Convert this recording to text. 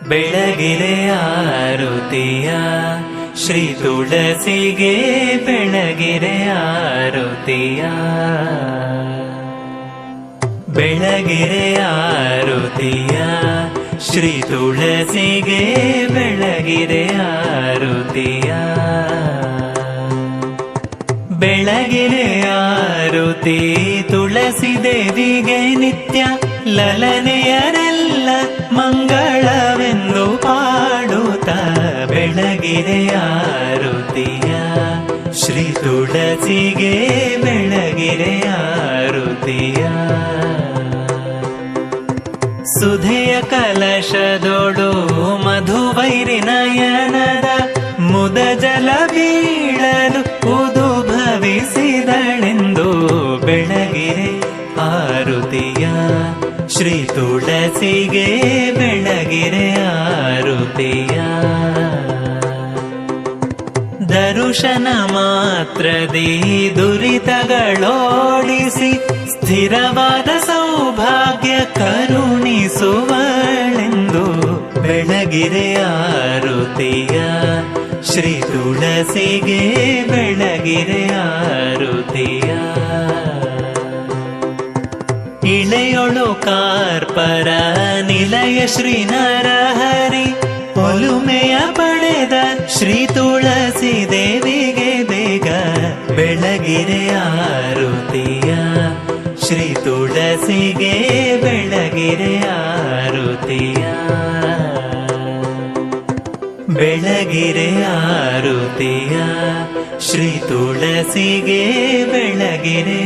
ಬೆಳಗಿರೆ ಆರುತಿಯ ಶ್ರೀ ತುಳಸಿಗೆ ಬೆಳಗಿರೆ ಆರುತಿಯ ಬೆಳಗಿರೆ ಆರುತಿಯ ಶ್ರೀ ತುಳಸಿಗೆ ಬೆಳಗಿರೆ ಆರುತಿಯ ಬೆಳಗಿರೆ ಆರುತಿ ತುಳಸಿ ದೇವಿಗೆ ನಿತ್ಯ ಲಲನೆಯರೆಲ್ಲ ಮಂಗಳವೆಂದು ಪಾಡುತ್ತ ಬೆಳಗಿರೆ ಆರುತಿಯ ಶ್ರೀ ತುಳಸಿಗೆ ಬೆಳಗಿರೆ ಆರುತಿಯ ಸುಧೆಯ ಕಲಶದೊಡು ಮಧುವೈರಿ ನಯನದ ಮುದ ಜಲ ಬೀಳಲು ಉದುಭವಿಸಿದಳೆಂದು ಬೆಳಗಿರೆ ಆರುತಿಯ ಶ್ರೀ ತುಳಸಿಗೆ ಬೆಳಗಿರೆ ಆರುತಿಯ ದರುಶನ ಮಾತ್ರದಿ ದುರಿತಗಳೋಡಿಸಿ ಸ್ಥಿರವಾದ ಸೌಭಾಗ್ಯ ಕರುಣಿಸುವಳೆಂದು ಬೆಳಗಿರೆ ಆರುತಿಯ ಶ್ರೀ ತುಳಸಿಗೆ ಬೆಳಗಿರೆ ಆರುತಿಯ ಇಳೆಯೊಳು ಕಾರ್ಪರ ನಿಲಯ ಶ್ರೀ ನರಹರಿ ಒಲುಮೆಯ ಪಡೆದ ಶ್ರೀ ತುಳಸಿ ದೇವಿಗೆ ಬೇಗ ಬೆಳಗಿರೆ ಆರುತಿಯ ಶ್ರೀ ತುಳಸಿಗೆ ಬೆಳಗಿರೆ ಆರುತಿಯ ಬೆಳಗಿರೆ ಆರುತಿಯ ಶ್ರೀ ತುಳಸಿಗೆ ಬೆಳಗಿರೆ